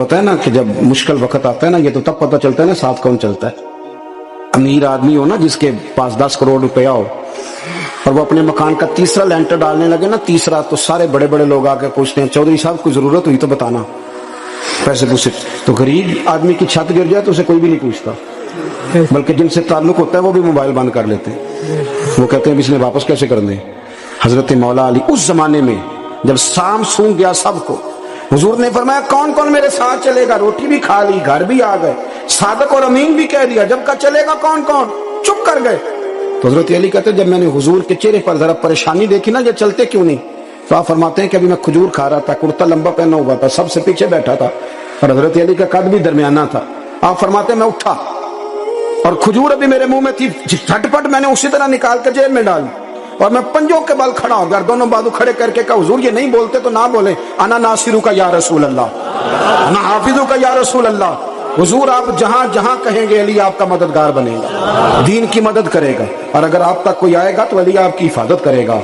होता है ना कि जब मुश्किल वक्त आता है ना, ये तो तब पता चलता है ना साथ कौन चलता है। अमीर आदमी हो ना, जिसके पास 10 करोड़ रुपया हो और वो अपने मकान का तीसरा लेंटर डालने लगे ना, तीसरा, तो सारे बड़े बड़े लोग आके पूछते हैं, चौधरी साहब कोई जरूरत हुई तो बताना, पैसे पूछे। तो गरीब आदमी की छत गिर जाए तो उसे कोई भी नहीं पूछता, बल्कि जिनसे ताल्लुक होता है वो भी मोबाइल बंद कर लेते हैं। वो कहते हैं इसने वापस कैसे कर दे। हजरत मौला अली उस जमाने में जब शाम सूंघ गया सबको, हुजूर ने फरमाया कौन कौन मेरे साथ चलेगा, रोटी भी खा ली, घर भी आ गए, सादक और अमीन भी कह दिया, जब का चलेगा कौन कौन, चुप कर गए। तो हजरत अली कहते जब मैंने हुजूर के चेहरे पर जरा परेशानी देखी ना, ये चलते क्यों नहीं, तो आप फरमाते हैं कि अभी मैं खजूर खा रहा था, कुर्ता लंबा पहना हुआ था, सबसे पीछे बैठा था और हजरत अली का कद भी दरमियाना था। आप फरमाते मैं उठा और खजूर अभी मेरे मुंह में थी, झटपट मैंने उसी तरह निकाल कर जेब में डाली और मैं पंजों के बल खड़ा हो गया, दोनों बाजू खड़े करके कहा हुजूर ये नहीं बोलते तो ना बोले, अना नासिरू का या रसूल अल्लाह, अना हाफिजू का या रसूल अल्लाह। हुजूर आप जहां जहां कहेंगे अली आपका मददगार बनेगा, दीन की मदद करेगा, और अगर आप तक कोई आएगा तो अली आपकी हिफाजत करेगा।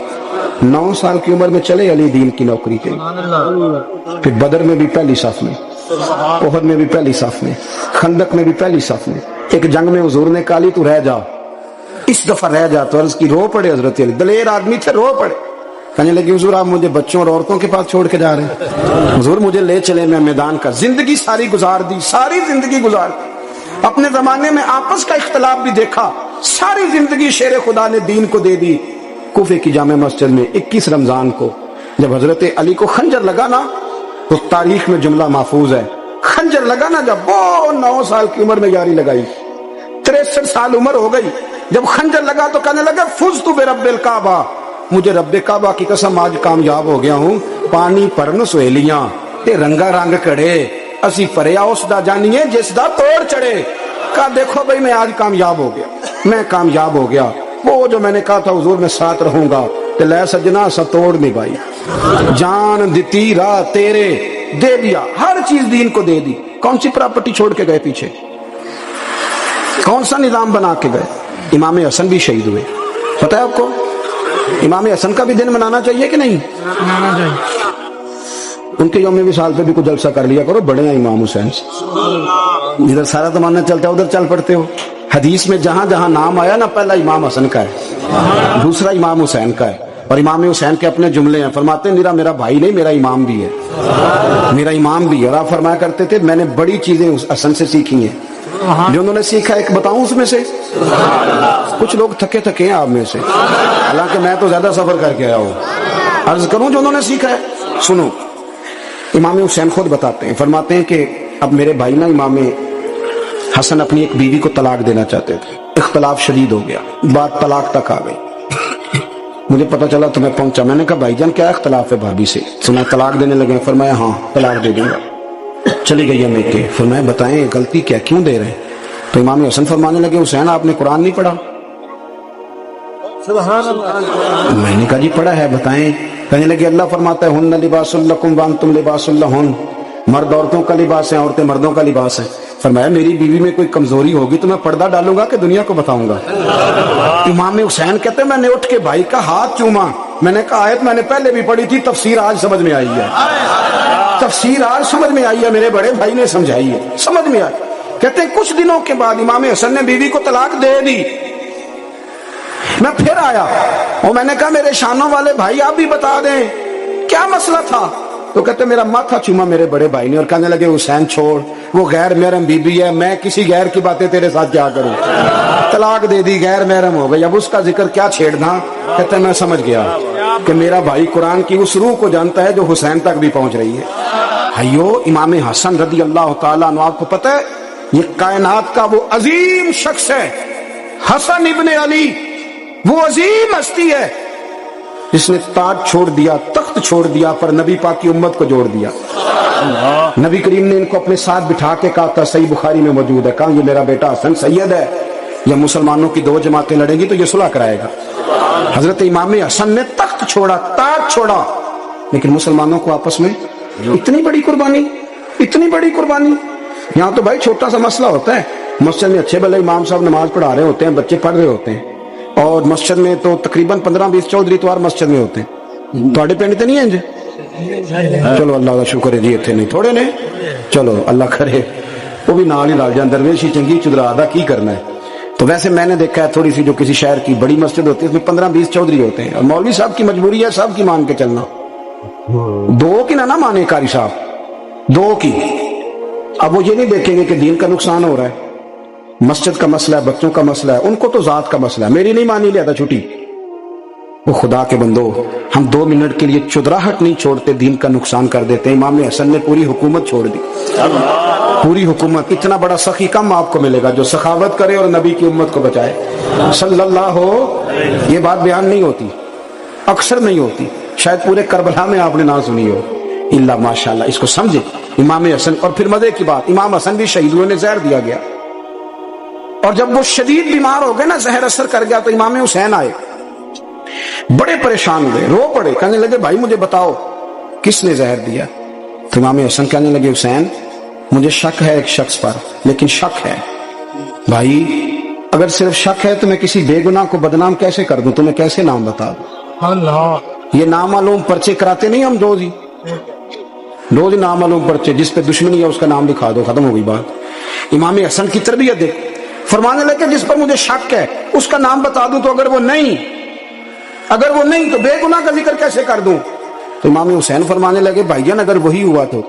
9 साल की उम्र में चले अली दीन की नौकरी के, फिर बदर में भी पहली साफ में, ओहद में भी पहली साफ में, खंदक में भी पहली साफ में। एक जंग में हुजूर ने कहा तू रह जा, इस दफा रह जा, तो अर्ज की रो पड़े हजरत अली, दलेर आदमी थे, रो पड़े, कहने लगे हुजूर आप मुझे बच्चों और औरतों के पास छोड़ के जा रहे हैं, हुजूर मुझे ले चले, मैं मैदान का, जिंदगी सारी गुजार दी, सारी जिंदगी गुजार दी, अपने जमाने में आपस का इख्तलाफ भी देखा, सारी जिंदगी शेर खुदा ने दीन को दे दी। कूफे की जामे मस्जिद में 21 रमजान को जब हजरत अली को खंजर लगा ना, तो तारीख में जुमला महफूज है, खंजर लगा ना जब वो 9 साल की उम्र में यारी लगाई, 63 साल उम्र हो गई, जब खंजर लगा तो कहने लगा फुज तू बेरब्बिल काबा, मुझे रब्बे काबा की कसम आज कामयाब हो गया हूं, पानी परन सहेलियां ते रंगा रंग कड़े, असी परया उसदा जानिए जिसदा तोड़ चढ़े। कहा देखो भाई मैं आज कामयाब हो गया, मैं कामयाब हो गया, वो जो मैंने कहा था हुजूर मैं साथ रहूंगा, ते लै सजना सा तोड़ निभाई, जान दिती राह तेरे दे दिया, हर चीज दीन को दे दी। कौन सी प्रॉपर्टी छोड़ के गए पीछे, कौन सा निजाम बना के गए। इमाम हसन भी शहीद हुए, पता है आपको, इमाम हसन का भी दिन मनाना चाहिए कि नहीं, मनाना चाहिए। उनके यौम विसाल पे भी कुछ जलसा कर लिया करो, बड़े हैं इमाम हुसैन, जिधर सारा जमाना चलता है उधर चल पड़ते हो। हदीस में जहां जहां नाम आया ना, पहला इमाम हसन का है, दूसरा इमाम हुसैन का है, और इमाम हुसैन के अपने जुमले हैं, फरमाते हैं मेरा भाई नहीं मेरा इमाम भी है, मेरा इमाम भी है। और आप फरमाया करते थे मैंने बड़ी चीजें हसन से सीखी हैं, जो उन्होंने सीखा एक बताऊं उसमें से, कुछ लोग थके थके हैं आप में से, हालांकि मैं तो ज्यादा सफर करके आया हूं, अर्ज करूं जो उन्होंने सीखा है। सुनो, इमाम हुसैन खुद बताते हैं, फरमाते हैं कि अब मेरे भाई ना इमाम हसन अपनी एक बीवी को तलाक देना चाहते थे, इख्तलाफ शदीद हो गया, बात तलाक तक आ गई, मुझे पता चला तो मैं पहुंचा, मैंने कहा भाईजान क्या इख्तलाफ है भाभी से, सुना तलाक देने लगे, फरमाया हाँ तलाक दे दूंगा, चली गई है मेके, फरमाया बताएं गलती क्या, क्यों दे रहे हैं। तो इमाम हसन फरमाने लगे हुसैन आपने कुरान नहीं पढ़ा, मैंने कहा जी पढ़ा है बताएं। कहने लगे अल्लाह फरमाता है हुन्ना लिबासुल लकुम व अंतुम लिबासुल लहुन, मर्द औरतों का लिबास है, औरतें मर्दों का लिबास है। फरमाया मेरी बीवी में कोई कमजोरी होगी तो मैं पर्दा डालूंगा कि दुनिया को बताऊंगा। इमाम हुसैन कहते मैंने उठ के भाई का हाथ चूमा, मैंने कहा आयत मैंने पहले भी पढ़ी थी, तफसीर आज समझ में आई है, तफसीर आज समझ में आई है, मेरे बड़े भाई ने समझाई है, समझ में आई। कहते हैं कुछ दिनों के बाद इमाम हसन ने बीवी को तलाक दे दी, मैं फिर आया और मैंने कहा मेरे शानों वाले भाई आप भी बता दें क्या मसला था। तो कहते मेरा माथा चूमा मेरे बड़े भाई ने और कहने लगे हुसैन छोड़, वो गैर महरम बीबी है, मैं किसी गैर की बातें तेरे साथ क्या करूं, तलाक दे दी, गैर महरम हो गई, अब उसका जिक्र क्या छेड़ना। कहते मैं समझ गया कि मेरा भाई कुरान की उस रूह को जानता है जो हुसैन तक भी पहुंच रही है। भाइयों इमाम हसन रदी अल्लाह तआला अन्हु, आपको पता है ये कायनात का वो अजीम शख्स है, हसन इब्ने अली, वो अजीम हस्ती है जिसने ताज छोड़ दिया, तख्त छोड़ दिया, पर नबी पाक की उम्मत को जोड़ दिया। नबी करीम ने इनको अपने साथ बिठा के कहा था, सही बुखारी में मौजूद है, कहा ये मेरा बेटा हसन सैयद है, या मुसलमानों की 2 जमातें लड़ेंगी तो ये सुलह कराएगा। हजरत इमाम हसन ने तख्त छोड़ा, ताज छोड़ा, लेकिन मुसलमानों को आपस में इतनी बड़ी कुर्बानी, इतनी बड़ी कुर्बानी। यहाँ तो भाई छोटा सा मसला होता है, मस्जिद में अच्छे भले इमाम साहब नमाज पढ़ा रहे होते हैं, बच्चे पढ़ रहे होते हैं, और मस्जिद में तो तकरीबन 15-20 चौधरी इतवार मस्जिद में होते हैं, थोड़े पिंड तो नहीं है چلو اللہ کا شکر ہے جی اتنے نہیں تھوڑے نے, چلو اللہ کرے وہ بھی نال ہی رل جان, درویش ہی چنگی چدرا دا کی کرنا ہے. تو ویسے میں نے دیکھا ہے تھوڑی سی جو کسی شہر کی بڑی مسجد ہوتی ہے اس میں 15-20 چودھری ہوتے ہیں, اور مولوی صاحب کی مجبوری ہے سب کی مان کے چلنا, دو کی نہ مانے قاری صاحب, دو کی. اب وہ یہ نہیں دیکھیں گے کہ دین کا نقصان ہو رہا ہے, مسجد کا مسئلہ ہے, بچوں کا مسئلہ ہے, ان کو تو ذات کا مسئلہ ہے, میری نہیں مانی لیا تھا چھٹی. وہ خدا کے بندو, ہم 2 منٹ کے لیے چدراہٹ نہیں چھوڑتے, دین کا نقصان کر دیتے ہیں. امام حسن نے پوری حکومت چھوڑ دی, پوری حکومت. اتنا بڑا سخی کم آپ کو ملے گا جو سخاوت کرے اور نبی کی امت کو بچائے صلی اللہ ہو. یہ بات بیان نہیں ہوتی, اکثر نہیں ہوتی, شاید پورے کربلا میں آپ نے نہ سنی ہو الا ماشاءاللہ. اس کو سمجھے امام حسن. اور پھر مزے کی بات, امام حسن بھی شہید ہوئے, زہر دیا گیا, اور جب وہ شدید بیمار ہو گئے نا, زہر اثر کر گیا, تو امام حسین آئے, بڑے پریشان ہوئے, رو پڑے, کہنے لگے بھائی مجھے بتاؤ کس نے زہر دیا. تو امام حسن کہنے لگے حسین مجھے شک ہے ایک شخص پر, لیکن شک ہے بھائی, اگر صرف شک ہے تو میں کسی بے گناہ کو بدنام کیسے کر دوں, تمہیں کیسے نام بتا دوں. اللہ, یہ نامعلوم پرچے کراتے نہیں ہم روز ہی نامعلوم پرچے, جس پہ دشمنی ہے اس کا نام لکھا دو, ختم ہو گئی بات. امام حسن کی تربیت دیکھ, فرمانے لگے جس پر مجھے شک ہے اس کا نام بتا دوں, تو اگر وہ نہیں تو بے گناہ کا ذکر کیسے کر دوں. تو امام حسین فرمانے لگے بھائی جان اگر وہی ہوا تو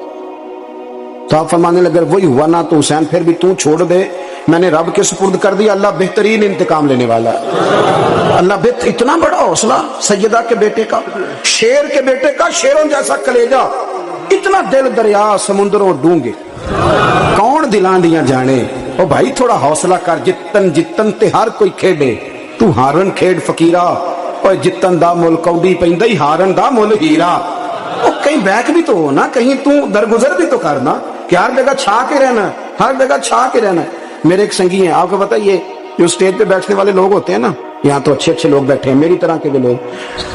آپ فرمانے لگے وہی ہوا نا تو حسین پھر بھی تو چھوڑ دے, میں نے رب کے سپرد کر دیا, اللہ بہترین انتقام لینے والا ہے. اللہ اتنا بڑا حوصلہ سیدہ کے بیٹے کا, شیر کے بیٹے کا, شیروں جیسا کلیجہ, اتنا دل دریا سمندروں ڈونگے, کون دلان دیاں جانے. او بھائی تھوڑا حوصلہ کر, جتن تے ہر کوئی کھیڈے, تو ہارن کھیڈ فقیرہ, اور جتن دا مل کوڈی پیندی, ہارن دا مل ہیرا. او کہیں بیک بھی تو ہو نا, کہیں تو درگزر بھی تو کرنا, کہ ہر جگہ چھا کے رہنا, ہر جگہ چھا کے رہنا. میرے ایک سنگی ہیں, آپ کو پتہ یہ جو اسٹیج پہ بیٹھنے والے لوگ ہوتے ہیں نا, یہاں تو اچھے لوگ بیٹھے ہیں, میری طرح کے جو لوگ,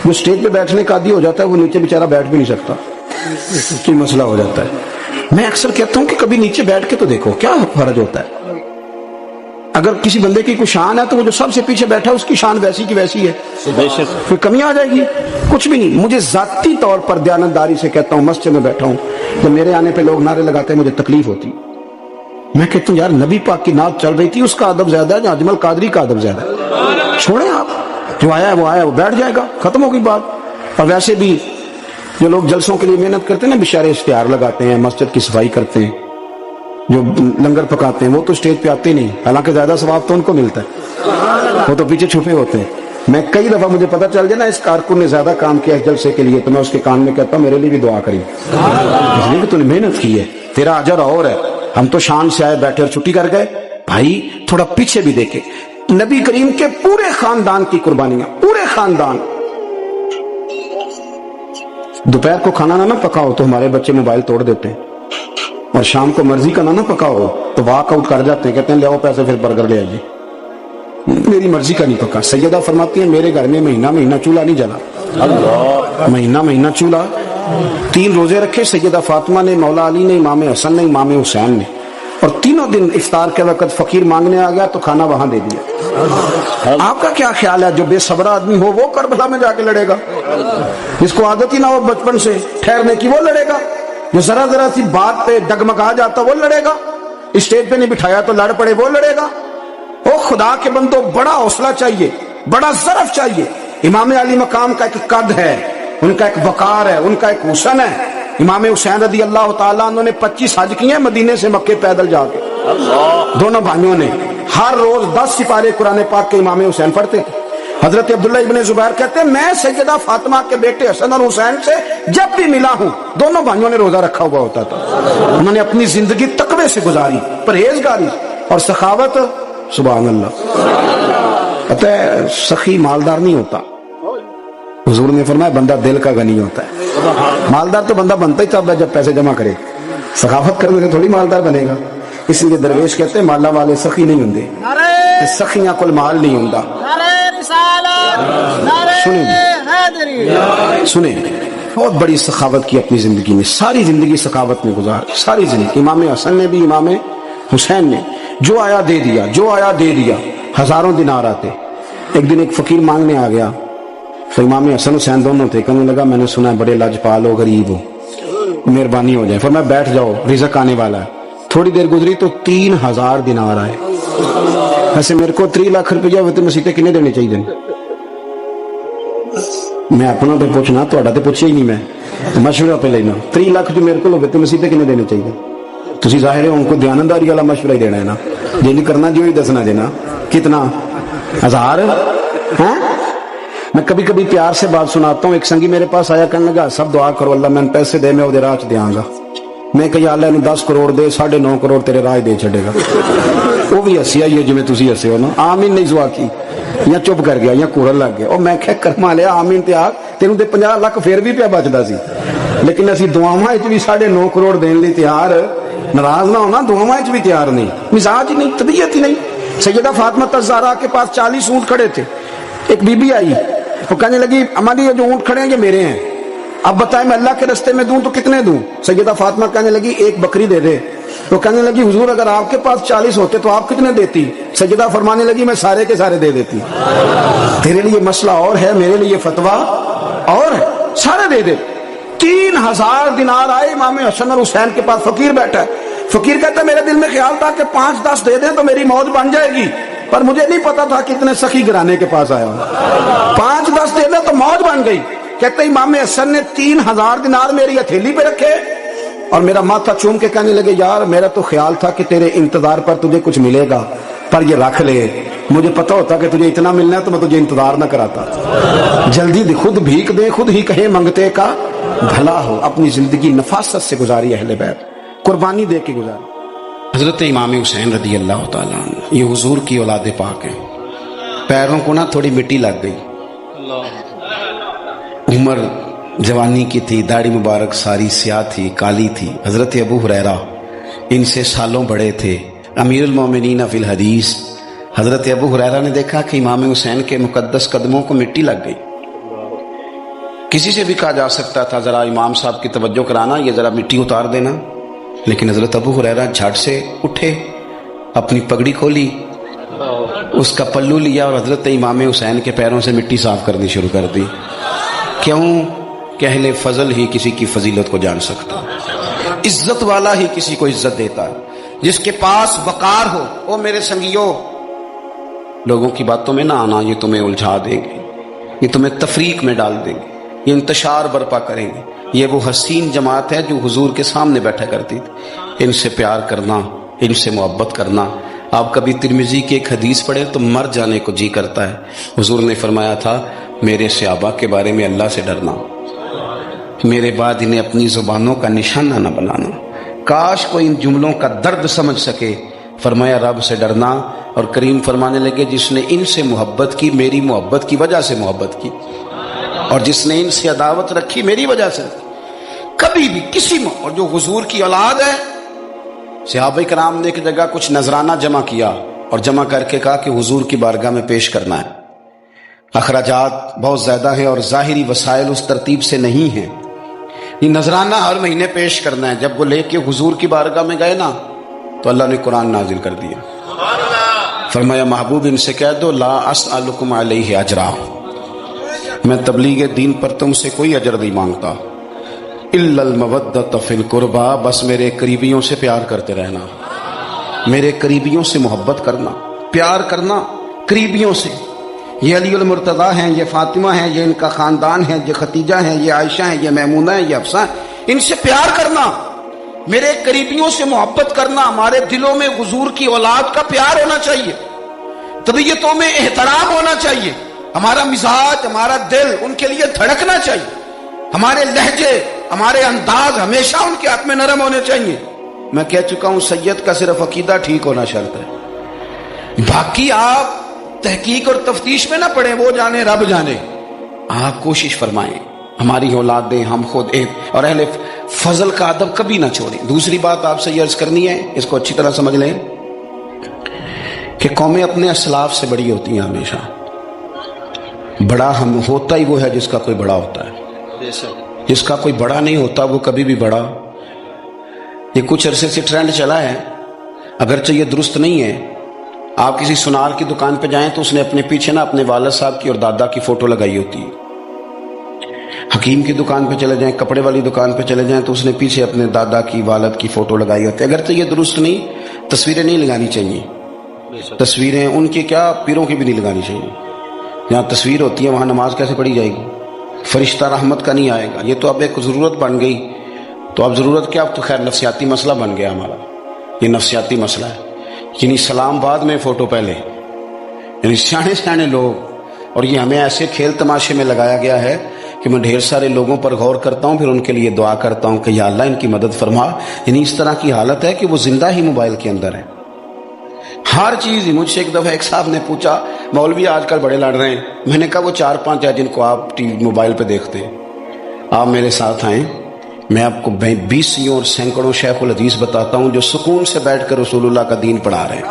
جو اسٹیج پہ بیٹھنے کا عادی ہو جاتا ہے وہ نیچے بیچارہ بیٹھ بھی نہیں سکتا, کی مسئلہ ہو جاتا ہے. میں اکثر کہتا ہوں کہ کبھی نیچے بیٹھ کے تو دیکھو کیا فرض ہوتا ہے. اگر کسی بندے کی کوئی شان ہے تو وہ جو سب سے پیچھے بیٹھا ہے اس کی شان ویسی کی ویسی ہے, کوئی کمی آ جائے گی, کچھ بھی نہیں. مجھے ذاتی طور پر دیانتداری سے کہتا ہوں, مسجد میں بیٹھا ہوں, جب میرے آنے پہ لوگ نعرے لگاتے ہیں مجھے تکلیف ہوتی. میں کہتا ہوں یار نبی پاک کی نعت چل رہی تھی, اس کا ادب زیادہ ہے یا اجمل قادری کا ادب زیادہ ہے. چھوڑیں آپ, جو آیا ہے وہ بیٹھ جائے گا, ختم ہو گئی بات. اور ویسے بھی جو لوگ جلسوں کے لیے محنت کرتے ہیں نا, بیچارے اشتہار لگاتے ہیں, مسجد کی صفائی کرتے ہیں, جو لنگر پکاتے ہیں, وہ تو اسٹیج پہ آتے نہیں, حالانکہ زیادہ ثواب تو ان کو ملتا ہے, وہ تو پیچھے چھپے ہوتے ہیں. میں کئی دفعہ مجھے پتا چل جائے نا اس کارکن نے زیادہ کام کیا اس جلسے کے لیے, تو میں اس کے کان میں کہتا ہوں میرے لیے بھی دعا کری, اس لیے کہ تو نے محنت کی ہے, تیرا اجر اور ہے. ہم تو شان سے آئے بیٹھے اور چھٹی کر گئے. بھائی تھوڑا پیچھے بھی دیکھے, نبی کریم کے پورے خاندان کی قربانیاں, پورے خاندان. دوپہر کو کھانا نہ پکاؤ تو ہمارے بچے موبائل توڑ دیتے ہیں, اور شام کو مرضی کا نہ پکاؤ تو واک آؤٹ کر جاتے ہیں, کہتے ہیں لے آؤ پیسے پھر برگر لے آئیے, میری مرضی کا نہیں پکا. سیدہ فرماتی ہیں میرے گھر میں مہینہ چولہا نہیں جلا, مہینہ چولہا. 3 روزے رکھے سیدہ فاطمہ نے, مولا علی نے, امام حسن نے, امام حسین نے, اور تینوں دن افطار کے وقت فقیر مانگنے آ گیا تو کھانا وہاں دے دیا. آپ کا کیا خیال ہے جو بے صبر آدمی ہو وہ کربلا میں جا کے لڑے گا, جس کو عادت ہی نہ ہو بچپن سے ٹھہرنے کی وہ لڑے گا, جو ذرا سی بات پہ ڈگمگا جاتا وہ لڑے گا, اسٹیج پہ نہیں بٹھایا تو لڑ پڑے وہ لڑے گا. او خدا کے بندو, بڑا حوصلہ چاہیے, بڑا ظرف چاہیے. امام علی مقام کا ایک قد ہے, ان کا ایک وقار ہے, ان کا ایک حسن ہے. امام حسین رضی اللہ تعالیٰ عنہ نے 25 حج کیے مدینے سے مکے پیدل جا کے, دونوں بھائیوں نے. ہر روز 10 سپارے قرآن پاک کے امام حسین پڑھتے تھے. حضرت عبداللہ ابن زبیر کہتے ہیں میں سیدہ فاطمہ کے بیٹے حسن اور حسین سے جب بھی ملا ہوں دونوں بھائیوں نے روزہ رکھا ہوا ہوتا تھا. انہوں نے اپنی زندگی تقوی سے گزاری, پرہیزگاری اور سخاوت. سبحان اللہ. پتہ ہے سخی مالدار نہیں ہوتا, حضور نے فرمایا بندہ دل کا غنی ہوتا ہے. مالدار تو بندہ بنتا ہی تب ہے جب پیسے جمع کرے, سخاوت کرنے سے تھوڑی مالدار بنے گا. اس لیے درویش کہتے ہیں مالا والے سخی نہیں ہوندے, سخیاں کل مال نہیں ہوندا. سنیں بہت بڑی سخاوت کی اپنی زندگی میں, ساری زندگی سخاوت میں گزار, ساری زندگی. امام حسن نے بھی, امام حسین نے جو آیا دے دیا, جو آیا دے دیا. ہزاروں دینار آتے. ایک دن ایک فقیر مانگنے آ گیا, तो इमाम हसन हुसैन दोनों थे। कहने लगा मैंने सुना है बड़े लाजपाल हो, गरीब हो, मेहरबानी हो जाए। फिर मैं बैठ जाओ, रिज़्क आने वाला है। थोड़ी देर गुजरी तो 3000 दिनार आए। वैसे मेरे को 3 लाख रुपया वित्त मसीते किन्ने देने चाहिए? मैं अपना तो पूछना, तो पूछिया ही नहीं, मैं मशवरा पे लेना। 3 लाख जो मेरे को वित्त मसीते किन्ने देने चाहिए? तुसी जाहिर है उनको दयानतदारी वाला मशवरा ही देना है ना, जो नहीं करना जो ही दसना देना। कितना 1000 है? मैं कभी कभी प्यार से बात सुनाता हूँ। एक संगी मेरे पास आया, कहने लगा सब दुआ करो अल्लाह मैंने पैसे दे, मैं राह च देंगा। मैं कहा अल्लाह 10 करोड़ दे, 9.5 करोड़ तेरे राह दे छड़ेगा। वो भी हसी आई है जिवें तुसी हसे हो ना। आमीन नहीं दुआ की, या चुप कर गया या कूड़न लग गया। और मैं क्या कर्मा लिया आमीन ते आख, तेनों ते 50 लाख फिर भी पिया बचदा सी। लेकिन असीं दुआवां च भी 9.5 करोड़ देने लई तैयार, नाराज ना होना, दुआवां च भी तैयार नहीं, मिजाज ही नहीं, तबीयत ही नहीं। सैयदा फातिमा ज़हरा के पास 40 ऊंट खड़े थे। एक बीबी आई, वो कहने लगी हमारी ये जो ऊंट खड़े हैं ये मेरे हैं, अब बताएं मैं अल्लाह के रास्ते में दूं तो कितने दूं? सैयदा फातिमा कहने लगी 1 बकरी दे दे। तो कहने लगी हुजूर अगर आपके पास 40 होते तो आप कितने देती? सैयदा फरमाने लगी मैं सारे के सारे दे देती। तेरे लिए मसला और है, मेरे लिए फतवा और है, सारे दे दे। 3000 दिनार आए। इमाम हसन और हुसैन के पास फकीर बैठा है। फकीर कहता है मेरे दिल में ख्याल था कि 5-10 दे दें तो मेरी मौज बन जाएगी, पर मुझे नहीं पता था कितने सखी गिराने के पास आया। 5-10 दे दें तो मौज बन गई। कहते इमाम हसन ने 3000 दिनार मेरी हथेली पे रखे और मेरा माथा चूम के कहने लगे यार मेरा तो ख्याल था कि तेरे इंतजार पर तुझे कुछ मिलेगा, पर ये रख ले, मुझे पता होता कि तुझे इतना मिलना है तो मैं तुझे इंतजार ना कराता। जल्दी खुद भीख दे, खुद ही कहे मंगते का भला हो। अपनी जिंदगी नफासत से गुजारी अहले बैत, कुर्बानी दे के गुजारी। हजरत इमाम हुसैन रदी अल्लाह तआला अन्हु ये हुजूर की औलाद पाक है। पैरों को ना थोड़ी मिट्टी लग गई, उम्र जवानी की थी, दाढ़ी मुबारक सारी स्याह थी, काली थी। हजरत अबू हुरैरा इनसे सालों बड़े थे, अमीरुल मोमिनीन फिल हदीस। हजरत अबू हुरैरा ने देखा कि इमाम हुसैन के मुकद्दस कदमों को मिट्टी लग गई। किसी से भी कहा जा सकता था जरा इमाम साहब की तवज्जो कराना, ये जरा मिट्टी उतार देना, लेकिन हजरत अबू हुरैरा झट से उठे, अपनी पगड़ी खोली, उसका पल्लू लिया और हजरत इमाम हुसैन के पैरों से मिट्टी साफ करनी शुरू कर दी। क्यों? कि अहले फजल ही किसी की फजीलत को जान सकता, इज्जत वाला ही किसी को इज्जत देता है, जिसके पास वकार हो। ओ मेरे संगियों, लोगों की बातों में ना आना, ये तुम्हें उलझा देंगे, ये तुम्हें तफरीक में डाल देंगे, ये इंतशार बर्पा करेंगे। ये वो हसीन जमात है जो हुजूर के सामने बैठा करती थी। इनसे प्यार करना, इनसे मोहब्बत करना। आप कभी तिरमिजी की एक हदीस पढ़े तो मर जाने को जी करता है। हुजूर ने फरमाया था मेरे सहाबा के बारे में अल्लाह से डरना, मेरे बाद इन्हें अपनी जुबानों का निशाना न बनाना। काश कोई इन जुमलों का दर्द समझ सके। फरमाया रब से डरना, और करीम फरमाने लगे जिसने इनसे मोहब्बत की मेरी मोहब्बत की वजह से मोहब्बत की, और जिसने इनसे अदावत रखी मेरी वजह से। कभी भी किसी में, और जो हुजूर की औलाद है, सहाबा कराम ने एक जगह कुछ नजराना जमा किया और जमा करके कहा कि हुजूर की बारगाह में पेश करना है। अखराजात बहुत ज्यादा है और जाहिरी वसाइल उस तरतीब से नहीं है। ये नजराना हर महीने पेश करना है। जब वो लेके हुजूर की बारगाह में गए ना, तो अल्लाह ने कुरान नाजिल कर दिया। फरमाया महबूब इनसे कह दो ला अस्अलुकुम अलैहि अजरा, मैं तबलीग दीन पर तुमसे कोई अजर नहीं मांगता, इल्लल मवद्दत फिल कुर्बा, बस मेरे करीबियों से प्यार करते रहना, मेरे करीबियों से मोहब्बत करना, प्यार करना करीबियों से। ये अलीउल मुर्तज़ा हैं, ये फातिमा हैं, ये इनका खानदान है, ये खतीजा है, ये आयशा है, ये मैमूना है, ये अफसा है, इनसे प्यार करना, मेरे करीबियों से मोहब्बत करना। हमारे दिलों में हुजूर की औलाद का प्यार होना चाहिए, तबीयतों में एहतराम होना चाहिए, हमारा मिजाज, हमारा दिल उनके लिए धड़कना चाहिए, हमारे लहजे, हमारे अंदाज हमेशा उनके हाथ में नरम होने चाहिए। मैं कह चुका हूं सैयद का सिर्फ अकीदा ठीक होना शर्त है, बाकी आप तहकीक और तफ्तीश में ना पड़े, वो जाने रब जाने। आप कोशिश फरमाएं हमारी औलादें, हम खुद एक और अहले फजल का अदब कभी ना छोड़ें। दूसरी बात आपसे ये अर्ज करनी है, इसको अच्छी तरह समझ लें कि कौमें अपने असलाफ से बड़ी होती हैं हमेशा। बड़ा हम होता ही वो है जिसका कोई बड़ा होता है, जिसका कोई बड़ा नहीं होता वो कभी भी बड़ा। ये कुछ अरसे से ट्रेंड चला है, अगरचे ये दुरुस्त नहीं है। आप किसी सुनार की दुकान पे जाएं तो उसने अपने पीछे ना अपने वालिद साहब की और दादा की फोटो लगाई होती है। حکیم کی دکان پہ چلے جائیں، کپڑے والی دکان پہ چلے جائیں تو اس نے پیچھے اپنے دادا کی والد کی فوٹو لگائی ہوتی ہے. اگر تو یہ درست نہیں، تصویریں نہیں لگانی چاہیے. تصویریں ان کی کیا، پیروں کی بھی نہیں لگانی چاہیے. جہاں تصویر ہوتی ہے وہاں نماز کیسے پڑھی جائے گی؟ فرشتہ رحمت کا نہیں آئے گا. یہ تو اب ایک ضرورت بن گئی. تو اب ضرورت کیا، اب تو خیر نفسیاتی مسئلہ بن گیا ہمارا. یہ نفسیاتی مسئلہ ہے. یعنی سلام بعد میں فوٹو پہلے. یعنی سیانے سیانے لوگ، اور یہ ہمیں ایسے کھیل تماشے میں لگایا گیا ہے کہ میں ڈھیر سارے لوگوں پر غور کرتا ہوں، پھر ان کے لیے دعا کرتا ہوں کہ یا اللہ ان کی مدد فرما. یعنی اس طرح کی حالت ہے کہ وہ زندہ ہی موبائل کے اندر ہے. ہر چیز ہی. مجھ سے ایک دفعہ ایک صاحب نے پوچھا، مولوی آج کل بڑے لڑ رہے ہیں. میں نے کہا وہ 4-5 ہے جن کو آپ ٹی وی موبائل پہ دیکھتے ہیں، آپ میرے ساتھ آئیں، میں آپ کو 20 اور سینکڑوں شیخ الحدیث بتاتا ہوں جو سکون سے بیٹھ کر رسول اللہ کا دین پڑھا رہے ہیں.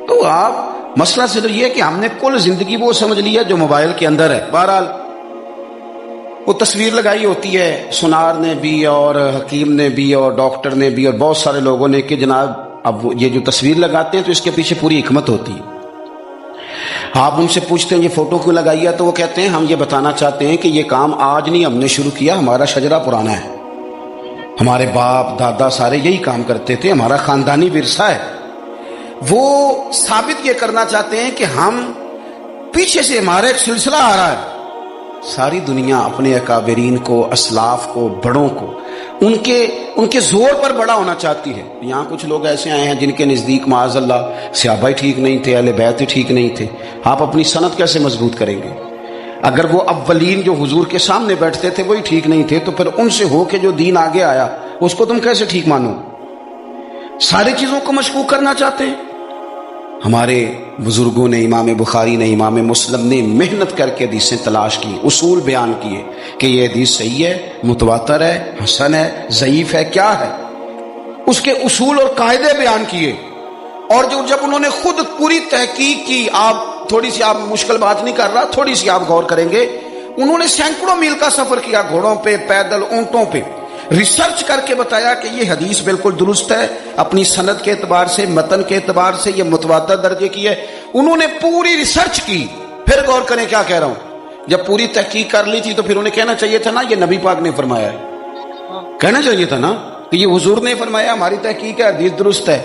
تو آپ مسئلہ صرف یہ ہے کہ ہم نے کل زندگی وہ سمجھ لیا جو موبائل کے اندر ہے. بہرحال وہ تصویر لگائی ہوتی ہے سنار نے بھی اور حکیم نے بھی اور ڈاکٹر نے بھی اور بہت سارے لوگوں نے کہ جناب اب یہ جو تصویر لگاتے ہیں تو اس کے پیچھے پوری حکمت ہوتی ہے. آپ ان سے پوچھتے ہیں یہ فوٹو کیوں لگائی ہے، تو وہ کہتے ہیں ہم یہ بتانا چاہتے ہیں کہ یہ کام آج نہیں ہم نے شروع کیا، ہمارا شجرہ پرانا ہے، ہمارے باپ دادا سارے یہی کام کرتے تھے، ہمارا خاندانی ورثہ ہے. وہ ثابت یہ کرنا چاہتے ہیں کہ ہم پیچھے سے ہمارا ایک سلسلہ آ رہا ہے. ساری دنیا اپنے اکابرین کو، اسلاف کو، بڑوں کو ان کے زور پر بڑا ہونا چاہتی ہے. یہاں کچھ لوگ ایسے آئے ہیں جن کے نزدیک معاذ اللہ صحابہ ہی ٹھیک نہیں تھے، اہل بیت ہی ٹھیک نہیں تھے. آپ اپنی سند کیسے مضبوط کریں گے؟ اگر وہ اولین جو حضور کے سامنے بیٹھتے تھے وہی ٹھیک نہیں تھے تو پھر ان سے ہو کے جو دین آگے آیا اس کو تم کیسے ٹھیک مانو؟ ساری چیزوں کو مشکوک کرنا چاہتے ہیں. ہمارے بزرگوں نے، امام بخاری نے، امام مسلم نے محنت کر کے حدیثیں تلاش کی، اصول بیان کیے کہ یہ حدیث صحیح ہے، متواتر ہے، حسن ہے، ضعیف ہے، کیا ہے، اس کے اصول اور قاعدے بیان کیے. اور جب انہوں نے خود پوری تحقیق کی، آپ تھوڑی سی، آپ مشکل بات نہیں کر رہا، تھوڑی سی آپ غور کریں گے، انہوں نے سینکڑوں میل کا سفر کیا، گھوڑوں پہ، پیدل، اونٹوں پہ، ریسرچ کر کے بتایا کہ یہ حدیث بالکل درست ہے، اپنی سند کے اعتبار سے، متن کے اعتبار سے یہ متواتر درجے کی ہے. انہوں نے پوری ریسرچ کی. پھر غور کریں کیا کہہ رہا ہوں، جب پوری تحقیق کر لی تھی تو پھر انہیں کہنا چاہیے تھا نا یہ نبی پاک نے فرمایا ہے، کہنا چاہیے تھا نا کہ یہ حضور نے فرمایا، ہماری تحقیق ہے، حدیث درست ہے.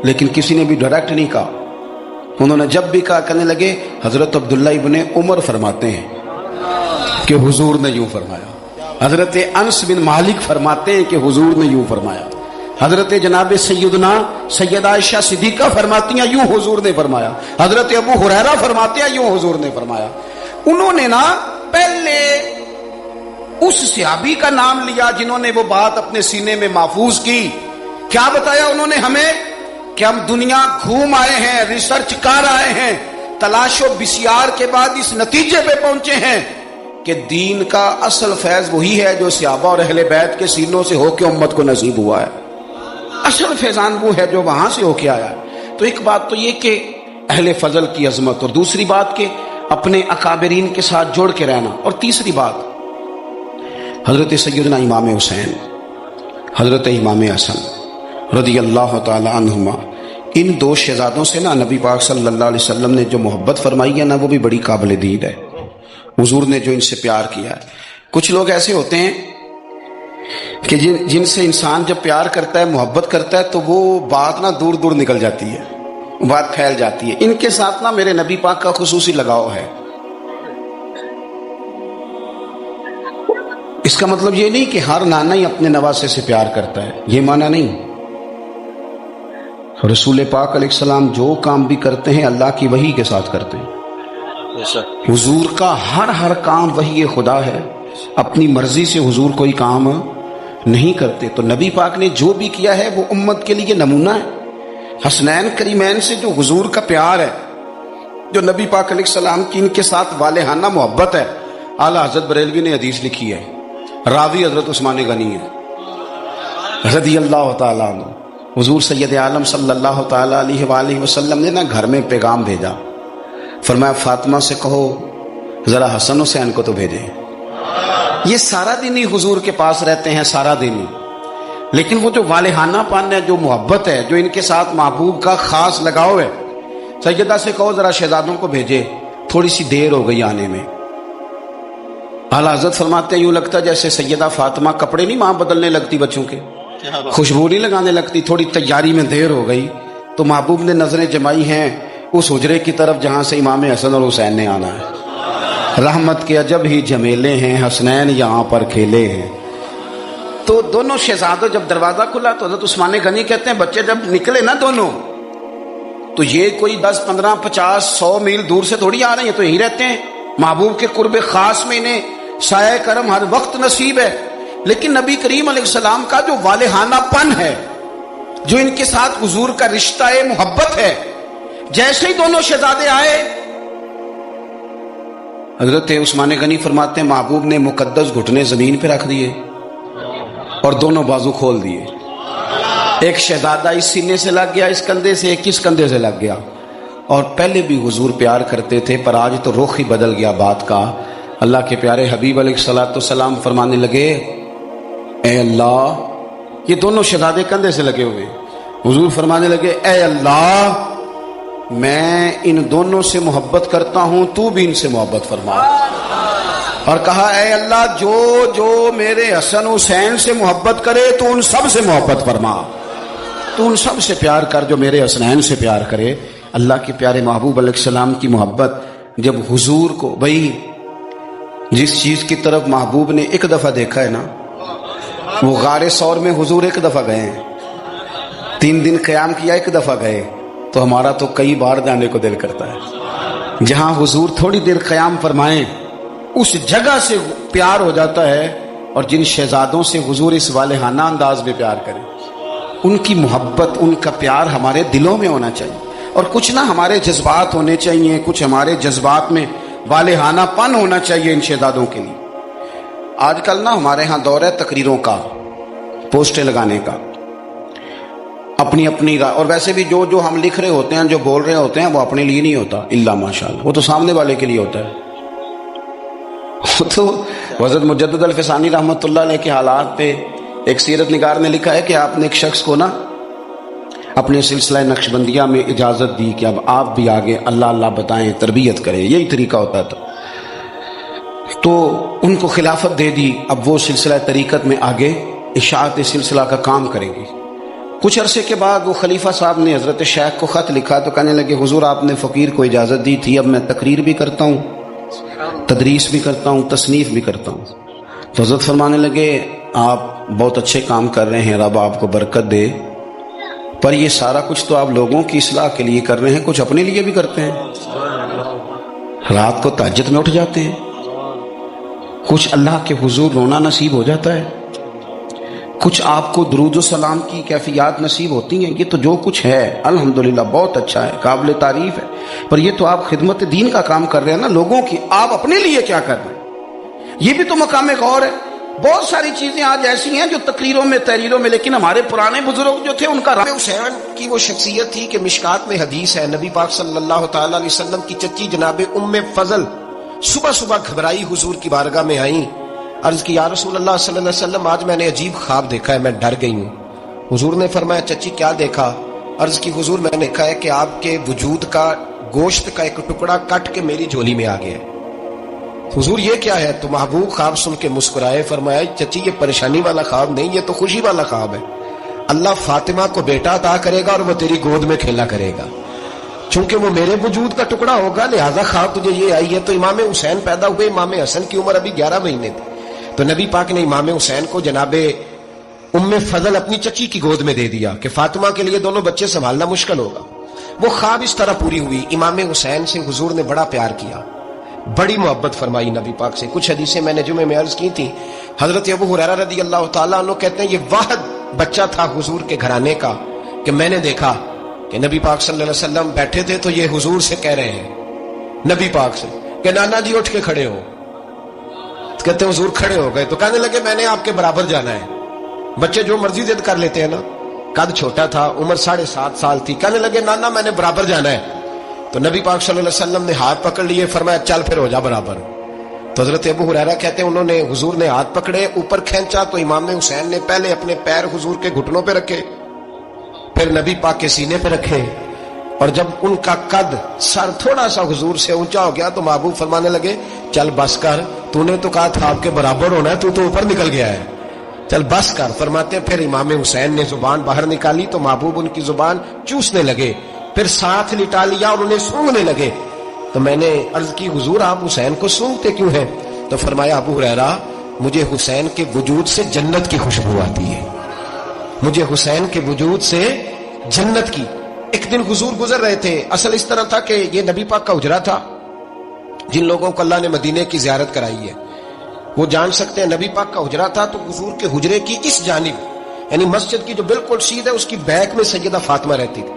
لیکن کسی نے بھی ڈائریکٹ نہیں کہا. انہوں نے جب بھی کہا کہنے لگے حضرت عبداللہ ابن عمر فرماتے ہیں کہ حضور نے یوں فرمایا، حضرت انس بن مالک فرماتے ہیں کہ حضور نے یوں فرمایا، حضرت جناب سیدنا سیدہ عائشہ صدیقہ فرماتی ہیں یوں حضور نے فرمایا، حضرت ابو ہریرہ فرماتے ہیں یوں حضور نے فرمایا. انہوں نے نا پہلے اس صحابی کا نام لیا جنہوں نے وہ بات اپنے سینے میں محفوظ کی. کیا بتایا انہوں نے ہمیں کہ ہم دنیا گھوم آئے ہیں، ریسرچ کر آئے ہیں، تلاش و بسیار کے بعد اس نتیجے پہ پہنچے ہیں کہ دین کا اصل فیض وہی ہے جو صحابہ اور اہل بیت کے سینوں سے ہو کے امت کو نصیب ہوا ہے. اصل فیضان وہ ہے جو وہاں سے ہو کے آیا ہے. تو ایک بات تو یہ کہ اہل فضل کی عظمت، اور دوسری بات کہ اپنے اکابرین کے ساتھ جوڑ کے رہنا، اور تیسری بات حضرت سیدنا امام حسین، حضرت امام حسن رضی اللہ تعالی عنہما، ان دو شہزادوں سے نا نبی پاک صلی اللہ علیہ وسلم نے جو محبت فرمائی ہے نا وہ بھی بڑی قابل دید ہے. حضور نے جو ان سے پیار کیا ہے. کچھ لوگ ایسے ہوتے ہیں کہ جن سے انسان جب پیار کرتا ہے، محبت کرتا ہے تو وہ بات نا دور دور نکل جاتی ہے، بات پھیل جاتی ہے. ان کے ساتھ نا میرے نبی پاک کا خصوصی لگاؤ ہے. اس کا مطلب یہ نہیں کہ ہر نانا ہی اپنے نواسے سے پیار کرتا ہے، یہ معنی نہیں. رسول پاک علیہ السلام جو کام بھی کرتے ہیں اللہ کی وحی کے ساتھ کرتے ہیں. حضور کا ہر کام وحی خدا ہے، اپنی مرضی سے حضور کوئی کام نہیں کرتے. تو نبی پاک نے جو بھی کیا ہے وہ امت کے لیے نمونہ ہے. حسنین کریمین سے جو حضور کا پیار ہے، جو نبی پاک علیہ السلام کی ان کے ساتھ والہانہ محبت ہے. اعلیٰ حضرت بریلوی نے حدیث لکھی ہے، راوی حضرت عثمان غنی ہے رضی اللہ تعالیٰ عنہ. حضور سید عالم صلی اللہ تعالیٰ علیہ وآلہ وسلم نے نا گھر میں پیغام بھیجا، فرمایا فاطمہ سے کہو ذرا حسن حسین کو تو بھیجے. یہ سارا دن ہی حضور کے پاس رہتے ہیں، سارا دن ہی، لیکن وہ جو والہانہ پن ہے، جو محبت ہے، جو ان کے ساتھ محبوب کا خاص لگاؤ ہے، سیدہ سے کہو ذرا شہزادوں کو بھیجے، تھوڑی سی دیر ہو گئی آنے میں. आला हज़रत फरमाते हैं यूं लगता जैसे सैयदा फातिमा कपड़े नहीं मां बदलने लगती बच्चों के, खुशबू नहीं लगाने लगती, थोड़ी तैयारी में देर हो गई तो महबूब ने नजरें जमाई हैं उस हुजरे की तरफ जहां से इमाम हसन और हुसैन ने आना है। रहमत के अजब ही झमेले हैं, हसनैन यहां पर खेले हैं। तो दोनों शहजादों, जब दरवाजा खुला तो हज़रत उस्मान गनी कहते हैं बच्चे जब निकले ना दोनों, तो ये कोई 10, 15, 50, 100 मील दूर से थोड़ी आ रहे हैं, तो यहीं रहते हैं। महबूब के कुर्बे खास में इन्हें साया करम हर वक्त नसीब है। लेकिन नबी करीम अलैहिस्सलाम का जो वालेहानापन है, जो इनके साथ हुजूर का रिश्ता है, मोहब्बत है, जैसे ही दोनों शहजादे आए, हजरत उस्मान गनी फरमाते हैं महबूब ने मुकद्दस घुटने जमीन पे रख दिए और दोनों बाजू खोल दिए। एक शहजादा इस सीने से लग गया, इस कंधे से, एक इस कंधे से लग गया। और पहले भी हुजूर प्यार करते थे, पर आज तो रुख ही बदल गया बात का। अल्लाह के प्यारे हबीब अलैहिस्सलाम फरमाने लगे, ए अल्लाह, ये दोनों शहजादे कंधे से लगे हुए, हुजूर फरमाने लगे, ए अल्लाह, मैं इन दोनों से मोहब्बत करता हूं, तू भी इनसे मोहब्बत फरमा। और कहा, ए अल्लाह, जो जो मेरे हसन हुसैन से मोहब्बत करे तो उन सब से मोहब्बत फरमा, तो उन सब से प्यार कर जो मेरे हसनैन से प्यार करे। अल्लाह के प्यारे महबूब अलैहिस्सलाम की मोहब्बत जब हुजूर को, भाई जिस चीज की तरफ महबूब ने एक दफा देखा है ना, वो गारे सौर में हुजूर एक दफा गए हैं, 3 दिन क़याम किया, एक दफा गए, तो हमारा तो कई बार जाने को दिल करता है। जहां हुजूर थोड़ी देर क़याम फरमाएं, उस जगह से प्यार हो जाता है। और जिन शहजादों से हुजूर इस वालेहाना अंदाज में प्यार करें, उनकी मोहब्बत, उनका प्यार हमारे दिलों में होना चाहिए। और कुछ ना हमारे जज्बात होने चाहिए, कुछ हमारे जज्बात में वालेहानापन होना चाहिए इन शहजादों के लिए। आजकल ना हमारे यहाँ दौर है तकरीरों का, पोस्टें लगाने का, अपनी अपनी और वैसे भी जो जो हम लिख रहे होते हैं, जो बोल रहे होते हैं, वो अपने लिए नहीं होता, इल्ला माशाअल्लाह, वो तो सामने वाले के लिए होता है। तो हज़रत मुजद्दिद अल-फ़सानी रहमतुल्लाह अलैह के हालात पे एक सीरत निगार ने लिखा है कि आपने एक शख्स को ना अपने सिलसिला नक्शबंदिया में इजाज़त दी कि अब आप भी आगे अल्लाह अल्लाह बताएं, तरबियत करें, यही तरीका होता था। तो उनको खिलाफत दे दी, अब वो सिलसिला तरीक़त में आगे इशाअत सिलसिला का काम करेंगे। कुछ अरसे के बाद वो खलीफा साहब ने हज़रत शेख को ख़त लिखा, तो कहने लगे, हुजूर आपने फ़कीर को इजाज़त दी थी, अब मैं तकरीर भी करता हूँ, तदरीस भी करता हूँ, तसनीफ़ भी करता हूँ। तो हज़रत फरमाने लगे, आप बहुत अच्छे काम कर रहे हैं, रब आपको बरकत दे, पर ये सारा कुछ तो आप लोगों की इस्लाह के लिए कर रहे हैं, कुछ अपने लिए भी करते हैं, रात को तहज्जुद में उठ जाते हैं, कुछ अल्लाह के हुजूर रोना नसीब हो जाता है, कुछ आपको दुरूद सलाम की कैफियत नसीब होती हैं। ये तो जो कुछ है अल्हम्दुलिल्लाह बहुत अच्छा है, काबिल तारीफ है, पर ये तो आप खिदमत दीन का काम कर रहे हैं ना लोगों की, आप अपने लिए क्या कर रहे हैं, ये भी तो मकाम गौर है। बहुत सारी चीजें आज ऐसी हैं जो तकरीरों में, तहरीरों में, लेकिन हमारे पुराने बुजुर्ग जो थे उनका हुसैन की वो शख्सियत थी कि मिशकात में हदीस है, नबी पाक सल्लल्लाहु ताला अलैहि वसल्लम की चच्ची जनाबे उम्मे फजल सुबह सुबह घबराई हुजूर की बारगाह में आई, अर्ज की, या रसूल अल्लाह सल्लल्लाहु अलैहि वसल्लम, आज मैंने अजीब ख्वाब देखा है, मैं डर गई हूँ। हुजूर ने फरमाया, चच्ची क्या देखा? अर्ज की, हुजूर मैंने देखा है कि आपके वजूद का गोश्त का एक टुकड़ा कट के मेरी झोली में आ गया है। हुजूर ये क्या है? तो महबूब ख्वाब सुन के मुस्कुराए, फरमाया, चच्ची ये परेशानी वाला ख्वाब नहीं, ये तो खुशी वाला ख्वाब है। अल्लाह फातिमा को बेटा अता करेगा और वो तेरी गोद में खेला करेगा, चूंकि वो मेरे वजूद का टुकड़ा होगा, लिहाजा ख्वाब तुझे ये आई है। तो इमाम हुसैन पैदा हुए, इमाम हसन की उम्र अभी 11 महीने थी, तो नबी पाक ने इमाम हुसैन को जनाबे उम्मे फजल अपनी चच्ची की गोद में दे दिया कि फातिमा के लिए दोनों बच्चे संभालना मुश्किल होगा। वो ख्वाब इस तरह पूरी हुई। इमाम हुसैन से हुजूर ने बड़ा प्यार किया, बड़ी मोहब्बत फरमाई नबी पाक से। कुछ हदीसें मैंने जुमे में अर्ज की थी। हजरत अबू हुरैरा रदी अल्लाह ताला अन्हु कहते हैं, ये वाहिद बच्चा था हुजूर के घराने का कि मैंने देखा कि नबी पाक सल्लल्लाहु अलैहि वसल्लम बैठे थे तो ये हुजूर से कह रहे हैं, नबी पाक से, कि नाना जी उठ के खड़े हो। तो कहते हुजूर खड़े हो गए, तो कहने लगे, मैंने आपके बराबर जाना है। बच्चे जो मर्जी जिद कर लेते हैं ना, कद छोटा था, उम्र 7.5 साल थी, कहने लगे, नाना मैंने बराबर जाना है। तो नबी पाक सल्लल्लाहु अलैहि वसल्लम ने हाथ पकड़ लिए, फरमाया, चल फिर हो जा बराबर। तो हजरत अबू हुरैरा कहते हैं, उन्होंने हुजूर ने हाथ पकड़े, ऊपर खींचा, तो इमाम हुसैन ने पहले अपने पैर हुजूर के घुटनों पे रखे, फिर नबी पाक के सीने पे रखे, اور جب ان کا قد سر تھوڑا سا حضور سے اونچا ہو گیا تو محبوب فرمانے لگے چل بس کر، تو نے تو کہا تھا آپ کے برابر ہونا ہے، تو اوپر نکل گیا ہے، چل بس کر۔ فرماتے ہیں پھر امام حسین نے زبان باہر نکالی تو محبوب ان کی زبان چوسنے لگے، پھر ساتھ لٹا لیا اور انہیں سونگنے لگے۔ تو میں نے عرض کی حضور آپ حسین کو سونگتے کیوں ہیں؟ تو فرمایا ابو ہریرہ مجھے حسین کے وجود سے جنت کی خوشبو آتی ہے، مجھے حسین کے وجود سے جنت کی۔ ایک دن حضور گزر رہے تھے، اصل اس طرح تھا کہ یہ نبی پاک کا حجرہ تھا، جن لوگوں کو اللہ نے مدینے کی زیارت کرائی ہے وہ جان سکتے ہیں نبی پاک کا حجرہ تھا۔ تو حضور کے حجرے کی اس جانب یعنی مسجد کی جو بالکل سیدھ ہے اس کی بیک میں سیدہ فاطمہ رہتی تھی۔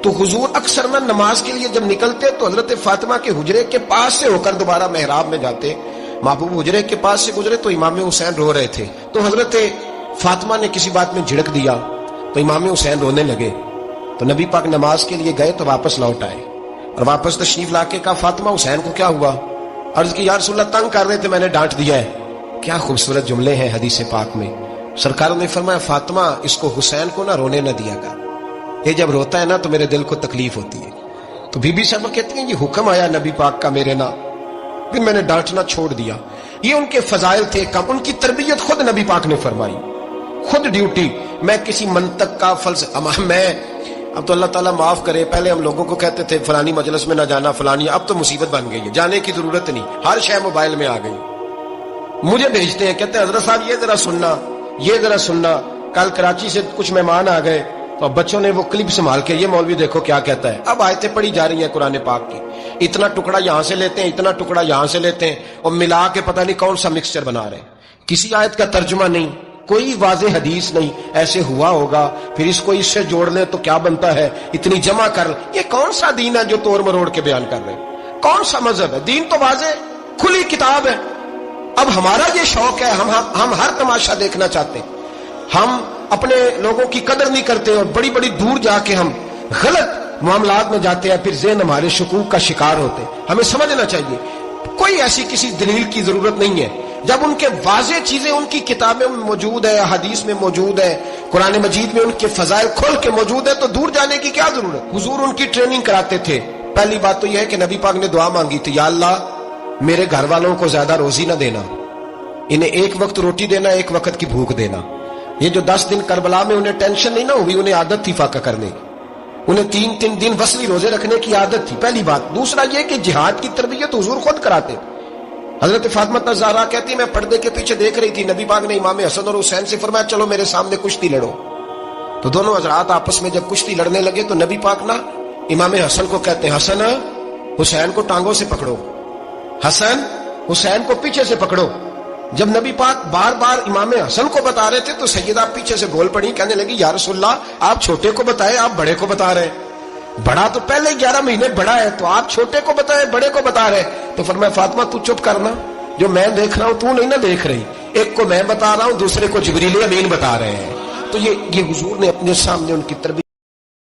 تو حضور اکثر نہ نماز کے لیے جب نکلتے تو حضرت فاطمہ کے حجرے کے پاس سے ہو کر دوبارہ محراب میں جاتے۔ محبوب حجرے کے پاس سے گزرے تو امام حسین رو رہے تھے، تو حضرت فاطمہ نے کسی بات میں جھڑک دیا تو امام حسین رونے لگے۔ تو نبی پاک نماز کے لیے گئے تو واپس لوٹ آئے اور واپس تشریف لا کے کہا فاطمہ حسین کو کیا ہوا؟ عرض کی یا رسول اللہ تنگ کر رہے تھے، میں نے ڈانٹ دیا ہے۔ کیا خوبصورت جملے ہیں حدیث پاک میں۔ سرکاروں نے فرمایا فاطمہ اس کو حسین کو نہ رونے نہ دیا کر، یہ جب روتا ہے نا تو میرے دل کو تکلیف ہوتی ہے۔ تو بی بی صاحبہ کہتی ہیں یہ حکم آیا نبی پاک کا میرے نا، پھر میں نے ڈانٹنا چھوڑ دیا۔ یہ ان کے فضائل تھے کم، ان کی تربیت خود نبی پاک نے فرمائی، خود ڈیوٹی۔ میں کسی منطق کا میں اب تو اللہ تعالیٰ معاف کرے، پہلے ہم لوگوں کو کہتے تھے فلانی مجلس میں نہ جانا فلانی، اب تو مصیبت بن گئی ہے، جانے کی ضرورت نہیں، ہر شے موبائل میں آ گئی۔ مجھے بھیجتے ہیں کہتے ہیں حضرت صاحب یہ ذرا سننا، یہ ذرا سننا۔ کل کراچی سے کچھ مہمان آ گئے تو بچوں نے وہ کلپ سنبھال کے یہ مولوی دیکھو کیا کہتا ہے۔ اب آیتیں پڑھی جا رہی ہیں قرآن پاک کی، اتنا ٹکڑا یہاں سے لیتے ہیں، اتنا ٹکڑا یہاں سے لیتے ہیں اور ملا کے پتہ نہیں کون سا مکسچر بنا رہے ہیں، کسی آیت کا ترجمہ نہیں، کوئی واضح حدیث نہیں۔ ایسے ہوا ہوگا پھر اس کو اس سے جوڑ لیں تو کیا بنتا ہے، اتنی جمع کر لیں۔ یہ کون سا دین ہے جو توڑ مروڑ کے بیان کر رہے ہیں؟ کون سا مذہب ہے؟ دین تو واضح کھلی کتاب ہے۔ اب ہمارا یہ شوق ہے، ہم ہر تماشا دیکھنا چاہتے ہیں، ہم اپنے لوگوں کی قدر نہیں کرتے اور بڑی بڑی دور جا کے ہم غلط معاملات میں جاتے ہیں، پھر ذہن ہمارے شکوک کا شکار ہوتے ہیں۔ ہمیں سمجھنا چاہیے کوئی ایسی کسی دلیل کی ضرورت نہیں ہے، جب ان کے واضح چیزیں ان کی کتابیں میں موجود ہے، حدیث میں موجود ہے، قرآن مجید میں ان کے فضائل کھول کے موجود ہے، تو دور جانے کی کیا ضرورت؟ حضور ان کی ٹریننگ کراتے تھے۔ پہلی بات تو یہ ہے کہ نبی پاک نے دعا مانگی تھی، یا اللہ میرے گھر والوں کو زیادہ روزی نہ دینا، انہیں ایک وقت روٹی دینا، ایک وقت کی بھوک دینا۔ یہ جو 10 دن کربلا میں انہیں ٹینشن نہیں نہ ہوئی، انہیں عادت تھی فاقہ کرنے کی، انہیں 3 دن وصلی روزے رکھنے کی عادت تھی، پہلی بات۔ دوسرا یہ کہ جہاد کی تربیت حضور خود کراتے۔ حضرت فاطمہ زہرا کہتی میں پردے کے پیچھے دیکھ رہی تھی، نبی پاک نے امام حسن اور حسین سے فرمایا چلو میرے سامنے کشتی لڑو۔ تو دونوں حضرات آپس میں جب کشتی لڑنے لگے تو نبی پاک نا امام حسن کو کہتے ہیں حسن حسین کو ٹانگوں سے پکڑو، حسن حسین کو پیچھے سے پکڑو۔ جب نبی پاک بار بار امام حسن کو بتا رہے تھے تو سیدہ پیچھے سے بول پڑی، کہنے لگی یا رسول اللہ آپ چھوٹے کو بتائے، آپ بڑے کو بتا رہے ہیں، بڑا تو پہلے 11 مہینے بڑا ہے، تو آپ چھوٹے کو بتائے بڑے کو بتا رہے۔ تو فرمایا فاطمہ تو چپ کرنا، جو میں دیکھ رہا ہوں تو نہیں نہ دیکھ رہی، ایک کو میں بتا رہا ہوں دوسرے کو جبریل امین بتا رہے ہیں۔ تو یہ حضور نے اپنے سامنے ان کی تربیت